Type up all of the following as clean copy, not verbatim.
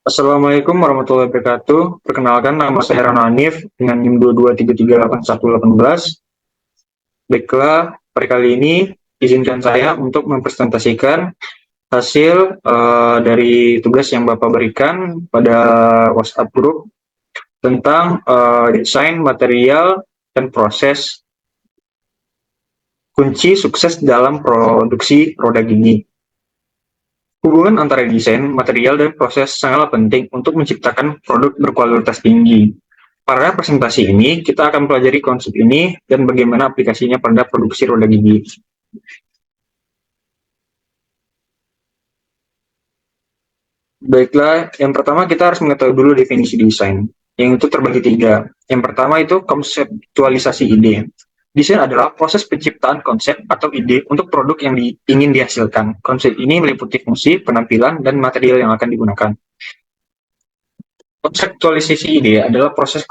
Assalamualaikum warahmatullahi wabarakatuh. Perkenalkan, nama saya Rano Hanif dengan NIM 22338118. Baiklah, pada kali ini izinkan saya untuk mempresentasikan hasil dari tugas yang Bapak berikan pada WhatsApp group tentang desain material dan proses kunci sukses dalam produksi produk gigi. Hubungan antara desain, material, dan proses sangatlah penting untuk menciptakan produk berkualitas tinggi. Pada presentasi ini, kita akan pelajari konsep ini dan bagaimana aplikasinya pada produksi roda gigi. Baiklah, yang pertama kita harus mengetahui dulu definisi desain, yang itu terbagi tiga. Yang pertama itu konseptualisasi ide. Desain adalah proses penciptaan konsep atau ide untuk produk yang ingin dihasilkan. Konsep ini meliputi fungsi, penampilan, dan material yang akan digunakan. Konseptualisasi ide adalah proses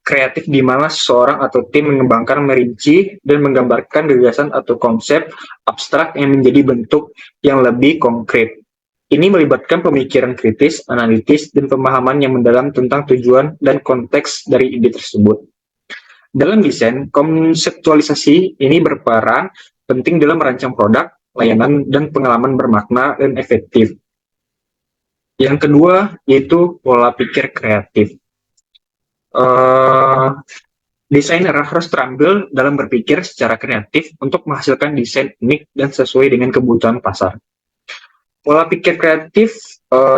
kreatif di mana seseorang atau tim mengembangkan, merinci, dan menggambarkan gagasan atau konsep abstrak yang menjadi bentuk yang lebih konkret. Ini melibatkan pemikiran kritis, analitis, dan pemahaman yang mendalam tentang tujuan dan konteks dari ide tersebut. Dalam desain, konseptualisasi ini berperan penting dalam merancang produk, layanan, dan pengalaman bermakna dan efektif. Yang kedua, yaitu pola pikir kreatif. Desainer harus terampil dalam berpikir secara kreatif untuk menghasilkan desain unik dan sesuai dengan kebutuhan pasar. Pola pikir kreatif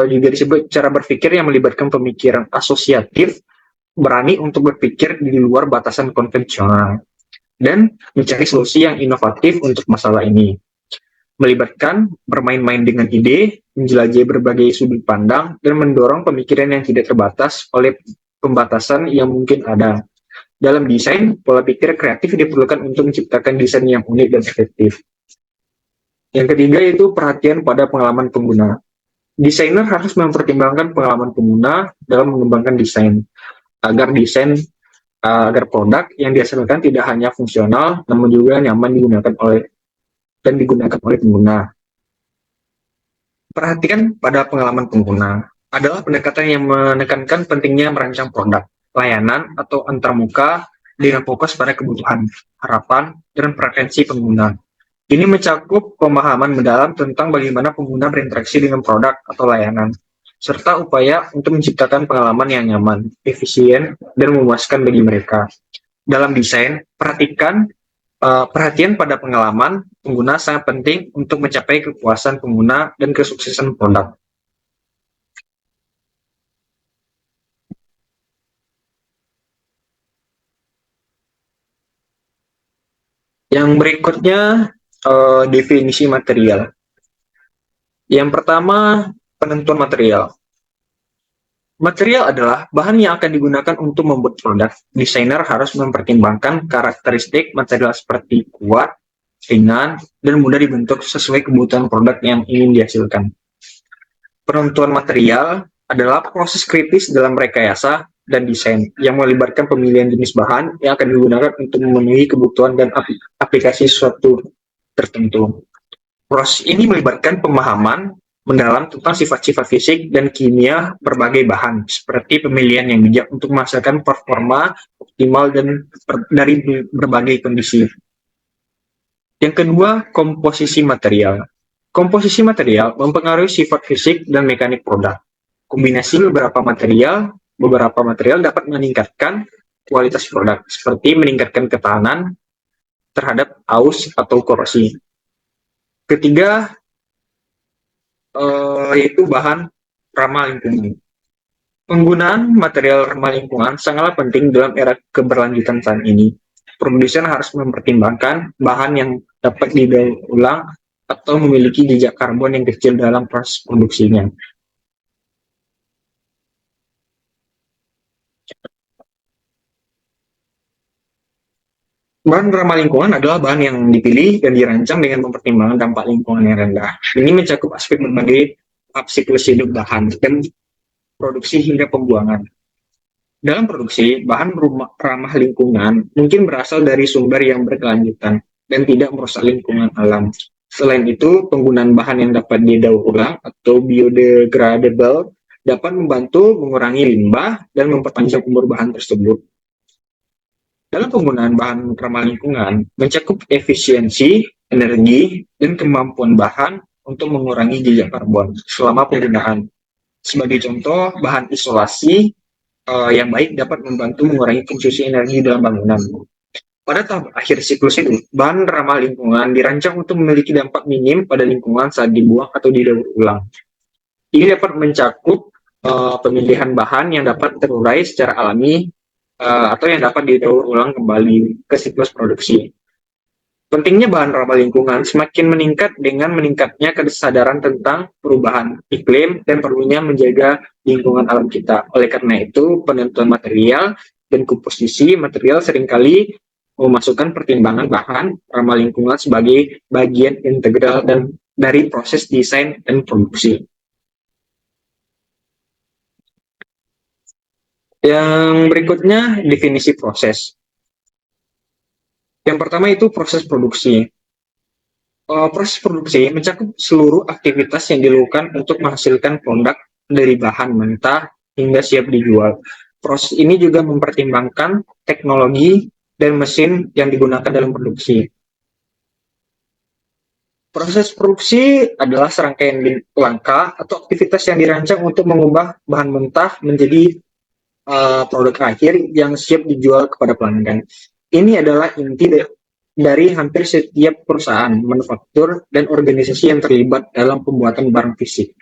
juga disebut cara berpikir yang melibatkan pemikiran asosiatif, berani untuk berpikir di luar batasan konvensional, dan mencari solusi yang inovatif untuk masalah ini. Melibatkan bermain-main dengan ide, menjelajahi berbagai sudut pandang, dan mendorong pemikiran yang tidak terbatas oleh pembatasan yang mungkin ada. Dalam desain, pola pikir kreatif diperlukan untuk menciptakan desain yang unik dan efektif. Yang ketiga yaitu perhatian pada pengalaman pengguna. Desainer harus mempertimbangkan pengalaman pengguna dalam mengembangkan desain, agar produk yang dihasilkan tidak hanya fungsional, namun juga nyaman digunakan oleh pengguna. Perhatikan pada pengalaman pengguna adalah pendekatan yang menekankan pentingnya merancang produk, layanan, atau antarmuka dengan fokus pada kebutuhan, harapan, dan preferensi pengguna. Ini mencakup pemahaman mendalam tentang bagaimana pengguna berinteraksi dengan produk atau layanan, serta upaya untuk menciptakan pengalaman yang nyaman, efisien, dan memuaskan bagi mereka. Dalam desain, perhatian pada pengalaman pengguna sangat penting untuk mencapai kepuasan pengguna dan kesuksesan produk. Yang berikutnya, definisi material. Yang pertama, penentuan material. Material adalah bahan yang akan digunakan untuk membuat produk. Desainer harus mempertimbangkan karakteristik material seperti kuat, ringan, dan mudah dibentuk sesuai kebutuhan produk yang ingin dihasilkan. Penentuan material adalah proses kritis dalam rekayasa dan desain yang melibatkan pemilihan jenis bahan yang akan digunakan untuk memenuhi kebutuhan dan aplikasi suatu tertentu. Proses ini melibatkan pemahaman mendalam tentang sifat-sifat fisik dan kimia berbagai bahan, seperti pemilihan yang bijak untuk menghasilkan performa optimal dari berbagai kondisi. Yang kedua, komposisi material. Komposisi material mempengaruhi sifat fisik dan mekanik produk. Kombinasi beberapa material dapat meningkatkan kualitas produk, seperti meningkatkan ketahanan terhadap aus atau korosi. Ketiga, yaitu bahan ramah lingkungan. Penggunaan material ramah lingkungan sangatlah penting dalam era keberlanjutan saat ini. Produsen harus mempertimbangkan bahan yang dapat didaur ulang atau memiliki jejak karbon yang kecil dalam proses produksinya. Bahan ramah lingkungan adalah bahan yang dipilih dan dirancang dengan mempertimbangkan dampak lingkungan yang rendah. Ini mencakup aspek berbagai tahap siklus hidup bahan dan produksi hingga pembuangan. Dalam produksi, bahan ramah lingkungan mungkin berasal dari sumber yang berkelanjutan dan tidak merusak lingkungan alam. Selain itu, penggunaan bahan yang dapat didaur ulang atau biodegradable dapat membantu mengurangi limbah dan memperpanjang umur bahan tersebut. Dalam penggunaan bahan ramah lingkungan, mencakup efisiensi, energi, dan kemampuan bahan untuk mengurangi jejak karbon selama penggunaan. Sebagai contoh, bahan isolasi yang baik dapat membantu mengurangi konsumsi energi dalam bangunan. Pada tahap akhir siklus itu, bahan ramah lingkungan dirancang untuk memiliki dampak minim pada lingkungan saat dibuang atau didaur ulang. Ini dapat mencakup pemilihan bahan yang dapat terurai secara alami atau yang dapat didaur ulang kembali ke siklus produksi. Pentingnya bahan ramah lingkungan semakin meningkat dengan meningkatnya kesadaran tentang perubahan iklim dan perlunya menjaga lingkungan alam kita. Oleh karena itu, penentuan material dan komposisi material seringkali memasukkan pertimbangan bahan ramah lingkungan sebagai bagian integral dan dari proses desain dan produksi. Yang berikutnya, definisi proses. Yang pertama itu proses produksi. Proses produksi mencakup seluruh aktivitas yang dilakukan untuk menghasilkan produk dari bahan mentah hingga siap dijual. Proses ini juga mempertimbangkan teknologi dan mesin yang digunakan dalam produksi. Proses produksi adalah serangkaian langkah atau aktivitas yang dirancang untuk mengubah bahan mentah menjadi produk akhir yang siap dijual kepada pelanggan. Ini adalah inti dari hampir setiap perusahaan, manufaktur, dan organisasi yang terlibat dalam pembuatan barang fisik.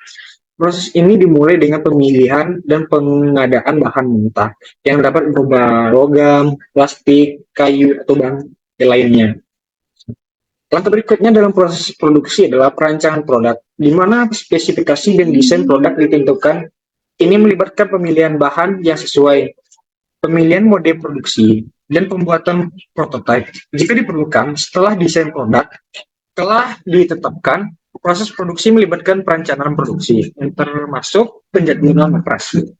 Proses ini dimulai dengan pemilihan dan pengadaan bahan mentah yang dapat berupa logam, plastik, kayu, atau bahan lainnya. Langkah berikutnya dalam proses produksi adalah perancangan produk, di mana spesifikasi dan desain produk ditentukan. Ini melibatkan pemilihan bahan yang sesuai, pemilihan mode produksi, dan pembuatan prototipe. Jika diperlukan, setelah desain produk telah ditetapkan, proses produksi melibatkan perencanaan produksi, yang termasuk penjadwalan operasi,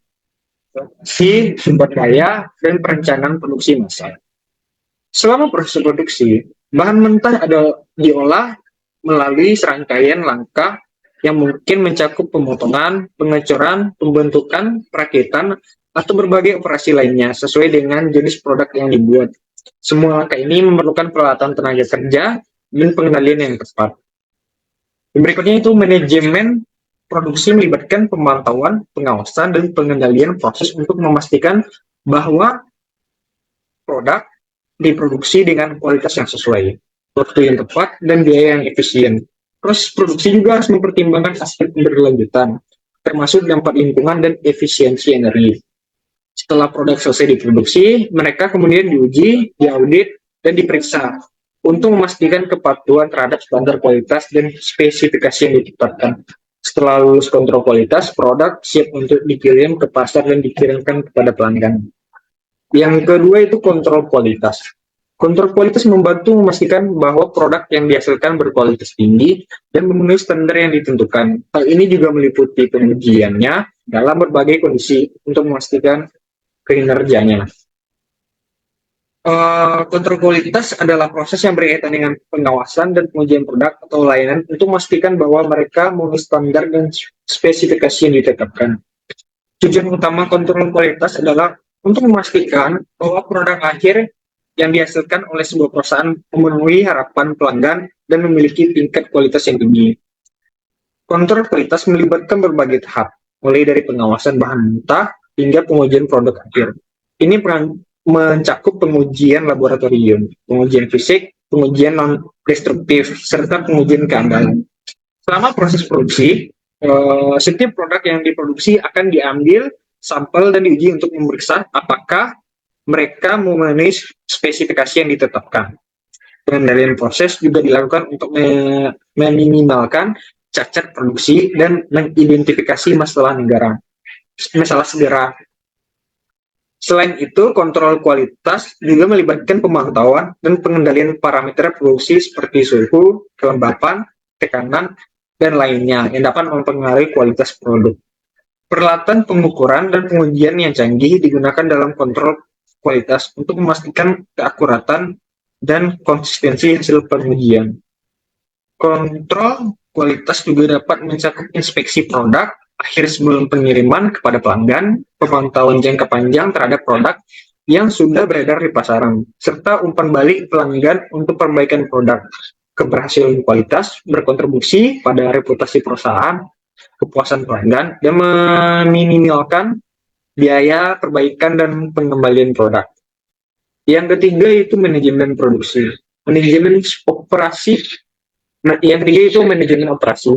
sumber daya, dan perencanaan produksi massal. Selama proses produksi, bahan mentah diolah melalui serangkaian langkah yang mungkin mencakup pemotongan, pengecoran, pembentukan, perakitan, atau berbagai operasi lainnya sesuai dengan jenis produk yang dibuat. Semua langkah ini memerlukan peralatan tenaga kerja dan pengendalian yang tepat. Berikutnya itu manajemen produksi melibatkan pemantauan, pengawasan, dan pengendalian proses untuk memastikan bahwa produk diproduksi dengan kualitas yang sesuai, waktu yang tepat, dan biaya yang efisien. Proses produksi juga harus mempertimbangkan aspek keberlanjutan, termasuk dampak lingkungan dan efisiensi energi. Setelah produk selesai diproduksi, mereka kemudian diuji, diaudit, dan diperiksa untuk memastikan kepatuhan terhadap standar kualitas dan spesifikasi yang ditetapkan. Setelah lulus kontrol kualitas, produk siap untuk dikirim ke pasar dan dikirimkan kepada pelanggan. Yang kedua itu kontrol kualitas. Kontrol kualitas membantu memastikan bahwa produk yang dihasilkan berkualitas tinggi dan memenuhi standar yang ditentukan. Hal ini juga meliputi pengujiannya dalam berbagai kondisi untuk memastikan kinerjanya. Kontrol kualitas adalah proses yang berkaitan dengan pengawasan dan pengujian produk atau layanan untuk memastikan bahwa mereka memenuhi standar dan spesifikasi yang ditetapkan. Tujuan utama kontrol kualitas adalah untuk memastikan bahwa produk akhir yang dihasilkan oleh sebuah perusahaan memenuhi harapan pelanggan dan memiliki tingkat kualitas yang tinggi. Kontrol kualitas melibatkan berbagai tahap, mulai dari pengawasan bahan mentah hingga pengujian produk akhir. Ini mencakup pengujian laboratorium, pengujian fisik, pengujian non-destruktif, serta pengujian keandalan. Selama proses produksi, setiap produk yang diproduksi akan diambil sampel dan diuji untuk memeriksa apakah mereka memenuhi spesifikasi yang ditetapkan. Pengendalian proses juga dilakukan untuk meminimalkan cacat produksi dan mengidentifikasi masalah segera. Selain itu, kontrol kualitas juga melibatkan pemantauan dan pengendalian parameter produksi seperti suhu, kelembapan, tekanan, dan lainnya yang dapat mempengaruhi kualitas produk. Peralatan pengukuran dan pengujian yang canggih digunakan dalam kontrol kualitas untuk memastikan keakuratan dan konsistensi hasil pengujian. Kontrol kualitas juga dapat mencakup inspeksi produk, akhir sebelum pengiriman kepada pelanggan, pemantauan jangka panjang terhadap produk yang sudah beredar di pasaran, serta umpan balik pelanggan untuk perbaikan produk. Keberhasilan kualitas berkontribusi pada reputasi perusahaan, kepuasan pelanggan, dan meminimalkan biaya perbaikan dan pengembalian produk. Yang ketiga itu manajemen produksi. Manajemen operasi. Nah, yang ketiga itu manajemen operasi.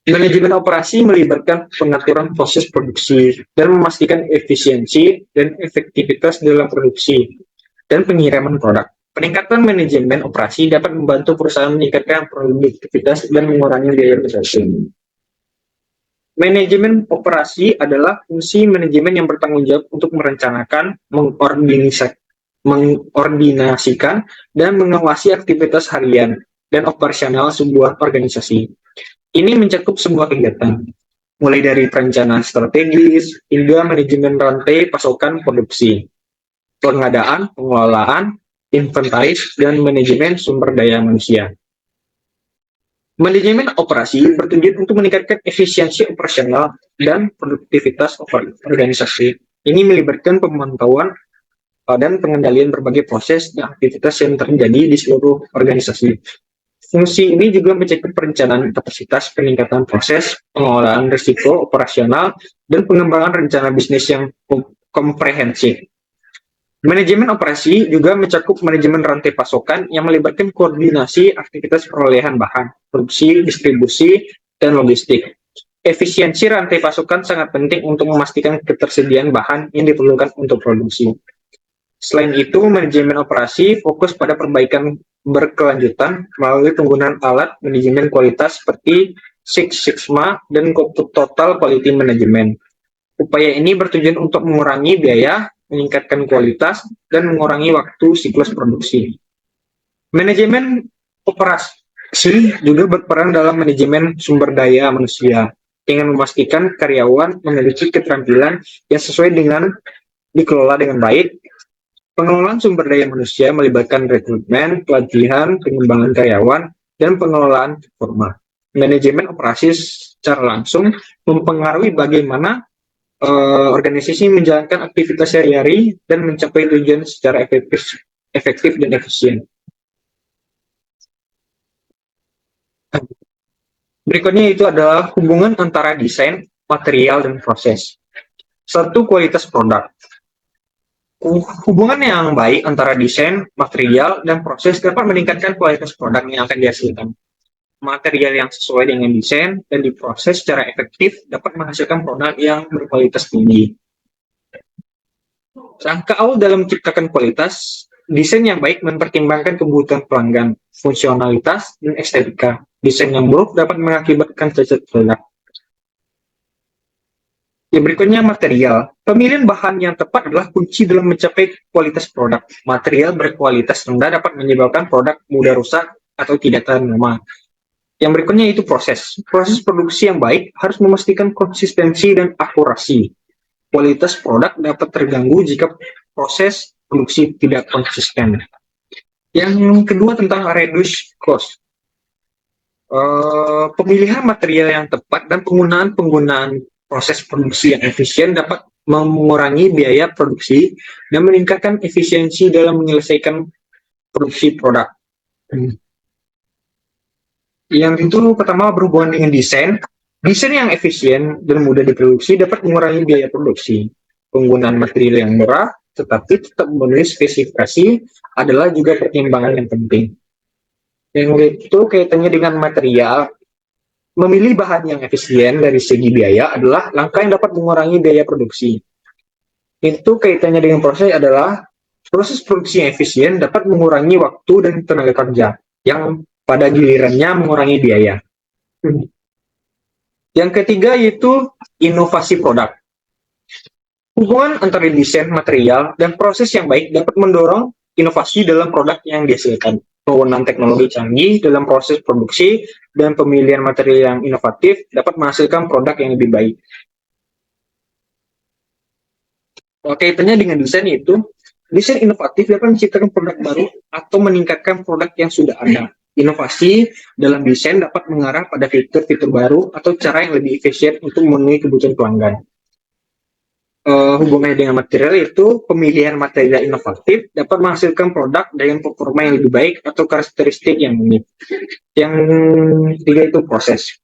Manajemen operasi melibatkan pengaturan proses produksi dan memastikan efisiensi dan efektivitas dalam produksi dan pengiriman produk. Peningkatan manajemen operasi dapat membantu perusahaan meningkatkan produktivitas dan mengurangi biaya produksi. Manajemen operasi adalah fungsi manajemen yang bertanggung jawab untuk merencanakan, mengordinasikan, dan mengawasi aktivitas harian dan operasional sebuah organisasi. Ini mencakup sebuah kegiatan, mulai dari perencanaan strategis hingga manajemen rantai pasokan produksi, pengadaan, pengelolaan, inventaris, dan manajemen sumber daya manusia. Manajemen operasi bertujuan untuk meningkatkan efisiensi operasional dan produktivitas organisasi. Ini melibatkan pemantauan dan pengendalian berbagai proses dan aktivitas yang terjadi di seluruh organisasi. Fungsi ini juga mencakup perencanaan kapasitas, peningkatan proses, pengelolaan risiko operasional, dan pengembangan rencana bisnis yang komprehensif. Manajemen operasi juga mencakup manajemen rantai pasokan yang melibatkan koordinasi aktivitas perolehan bahan, produksi, distribusi, dan logistik. Efisiensi rantai pasokan sangat penting untuk memastikan ketersediaan bahan yang diperlukan untuk produksi. Selain itu, manajemen operasi fokus pada perbaikan berkelanjutan melalui penggunaan alat manajemen kualitas seperti Six Sigma dan Total Quality Management. Upaya ini bertujuan untuk mengurangi biaya, meningkatkan kualitas, dan mengurangi waktu siklus produksi. Manajemen operasi juga berperan dalam manajemen sumber daya manusia dengan memastikan karyawan memiliki keterampilan yang sesuai dengan dikelola dengan baik. Pengelolaan sumber daya manusia melibatkan rekrutmen, pelatihan, pengembangan karyawan, dan pengelolaan performa. Manajemen operasi secara langsung mempengaruhi bagaimana organisasi menjalankan aktivitas sehari-hari dan mencapai tujuan secara efektif dan efisien. Berikutnya itu adalah hubungan antara desain, material, dan proses. Satu, kualitas produk. Hubungan yang baik antara desain, material, dan proses dapat meningkatkan kualitas produk yang akan dihasilkan. Material yang sesuai dengan desain dan diproses secara efektif dapat menghasilkan produk yang berkualitas tinggi. Langkah awal dalam menciptakan kualitas, desain yang baik mempertimbangkan kebutuhan pelanggan, fungsionalitas, dan estetika. Desain yang buruk dapat mengakibatkan cacat produk. Yang berikutnya material. Pemilihan bahan yang tepat adalah kunci dalam mencapai kualitas produk. Material berkualitas rendah dapat menyebabkan produk mudah rusak atau tidak tahan lama. Yang berikutnya itu proses. Proses produksi yang baik harus memastikan konsistensi dan akurasi. Kualitas produk dapat terganggu jika proses produksi tidak konsisten. Yang kedua tentang reduce cost. Pemilihan material yang tepat dan penggunaan proses produksi yang efisien dapat mengurangi biaya produksi dan meningkatkan efisiensi dalam menyelesaikan produksi produk. Yang itu pertama berhubungan dengan desain. Desain yang efisien dan mudah diproduksi dapat mengurangi biaya produksi. Penggunaan material yang murah tetapi tetap memenuhi spesifikasi adalah juga pertimbangan yang penting. Yang itu kaitannya dengan material. Memilih bahan yang efisien dari segi biaya adalah langkah yang dapat mengurangi biaya produksi. Itu kaitannya dengan proses adalah proses produksi yang efisien dapat mengurangi waktu dan tenaga kerja yang pada gilirannya mengurangi biaya. Yang ketiga yaitu inovasi produk. Hubungan antara desain, material, dan proses yang baik dapat mendorong inovasi dalam produk yang dihasilkan. Penggunaan teknologi canggih dalam proses produksi dan pemilihan material yang inovatif dapat menghasilkan produk yang lebih baik. Kaitannya dengan desain itu, desain inovatif dapat menciptakan produk baru atau meningkatkan produk yang sudah ada. Inovasi dalam desain dapat mengarah pada fitur-fitur baru atau cara yang lebih efisien untuk memenuhi kebutuhan pelanggan. Hubungannya dengan material itu pemilihan material inovatif dapat menghasilkan produk dengan performa yang lebih baik atau karakteristik yang unik. Yang ketiga itu proses.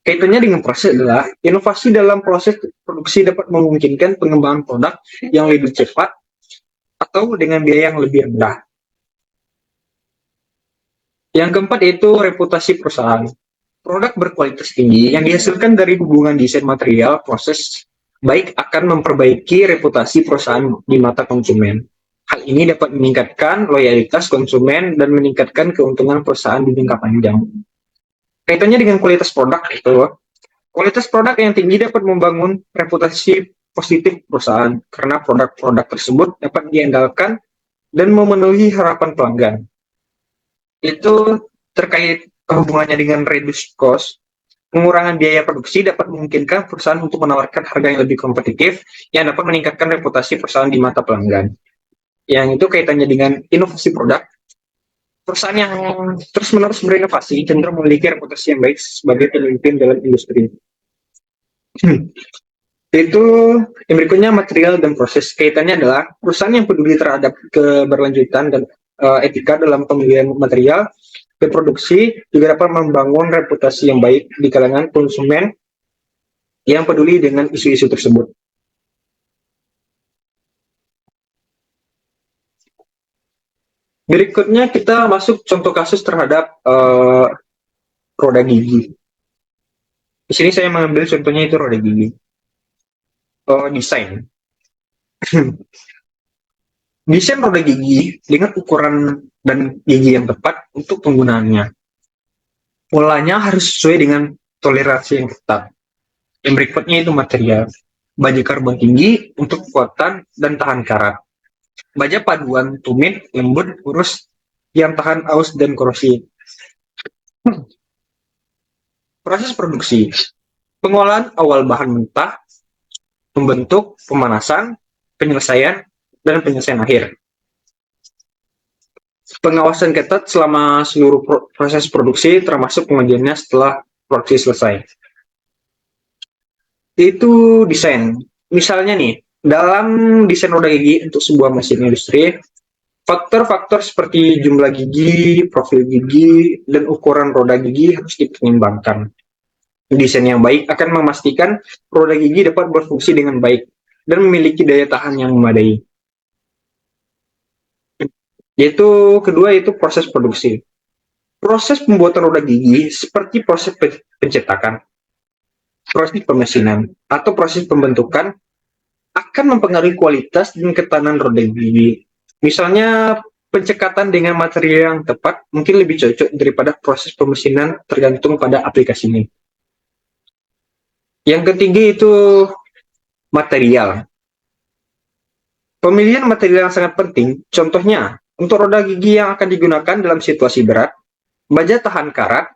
Kaitannya dengan proses adalah inovasi dalam proses produksi dapat memungkinkan pengembangan produk yang lebih cepat atau dengan biaya yang lebih rendah. Yang keempat itu reputasi perusahaan. Produk berkualitas tinggi yang dihasilkan dari hubungan desain material proses baik akan memperbaiki reputasi perusahaan di mata konsumen. Hal ini dapat meningkatkan loyalitas konsumen dan meningkatkan keuntungan perusahaan di jangka panjang. Kaitannya dengan kualitas produk itu, kualitas produk yang tinggi dapat membangun reputasi positif perusahaan karena produk-produk tersebut dapat diandalkan dan memenuhi harapan pelanggan. Itu terkait hubungannya dengan reduce cost. Pengurangan biaya produksi dapat memungkinkan perusahaan untuk menawarkan harga yang lebih kompetitif yang dapat meningkatkan reputasi perusahaan di mata pelanggan. Yang itu kaitannya dengan inovasi produk. Perusahaan yang terus-menerus berinovasi cenderung memiliki reputasi yang baik sebagai pemimpin dalam industri. Itu yang berikutnya material dan proses. Kaitannya adalah perusahaan yang peduli terhadap keberlanjutan dan etika dalam pemilihan material dan produksi juga dapat membangun reputasi yang baik di kalangan konsumen yang peduli dengan isu-isu tersebut. Berikutnya kita masuk contoh kasus terhadap roda gigi. Di sini saya mengambil contohnya itu roda gigi. Desain. Desain roda gigi dengan ukuran dan gigi yang tepat untuk penggunaannya. Polanya harus sesuai dengan toleransi yang ketat. Yang berikutnya itu material. Baja karbon tinggi untuk kekuatan dan tahan karat. Baja paduan tumit, lembut, lurus yang tahan aus dan korosi. Proses produksi. Pengolahan awal bahan mentah, membentuk, pemanasan, penyelesaian, dan penyelesaian akhir. Pengawasan ketat selama seluruh proses produksi termasuk pengujiannya setelah produksi selesai. Itu desain. Misalnya nih, dalam desain roda gigi untuk sebuah mesin industri, faktor-faktor seperti jumlah gigi, profil gigi, dan ukuran roda gigi harus dipertimbangkan. Desain yang baik akan memastikan roda gigi dapat berfungsi dengan baik dan memiliki daya tahan yang memadai. Yaitu kedua itu proses produksi. Proses pembuatan roda gigi seperti proses pencetakan, proses pemesinan, atau proses pembentukan akan mempengaruhi kualitas dan ketahanan roda gigi. Misalnya pencekatan dengan material yang tepat mungkin lebih cocok daripada proses pemesinan tergantung pada aplikasinya. Yang ketiga itu material. Pemilihan material yang sangat penting, contohnya untuk roda gigi yang akan digunakan dalam situasi berat, baja tahan karat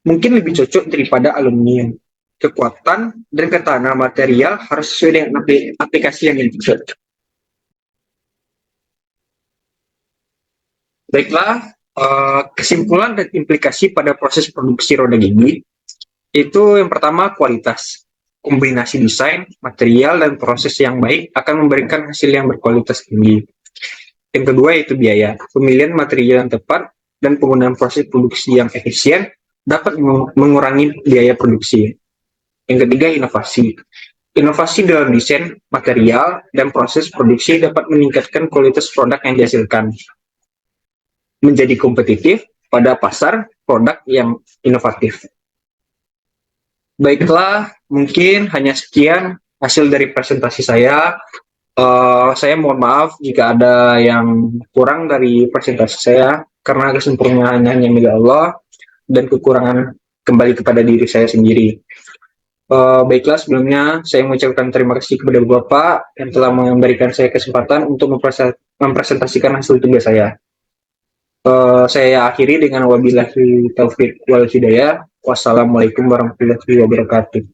mungkin lebih cocok daripada aluminium. Kekuatan dan ketahanan material harus sesuai dengan aplikasi yang dimaksud. Baiklah, kesimpulan dan implikasi pada proses produksi roda gigi itu yang pertama kualitas. Kombinasi desain, material, dan proses yang baik akan memberikan hasil yang berkualitas tinggi. Yang kedua yaitu biaya. Pemilihan material yang tepat dan penggunaan proses produksi yang efisien dapat mengurangi biaya produksi. Yang ketiga inovasi. Inovasi dalam desain, material, dan proses produksi dapat meningkatkan kualitas produk yang dihasilkan. Menjadi kompetitif pada pasar produk yang inovatif. Baiklah, mungkin hanya sekian hasil dari presentasi saya. Saya mohon maaf jika ada yang kurang dari presentasi saya, karena kesempurnaannya hanya milik Allah dan kekurangan kembali kepada diri saya sendiri. Baiklah, sebelumnya saya mengucapkan terima kasih kepada Bapak yang telah memberikan saya kesempatan untuk mempresentasikan hasil tugas saya. Saya akhiri dengan wabillahi taufiq wal hidayah. Wassalamualaikum warahmatullahi wabarakatuh.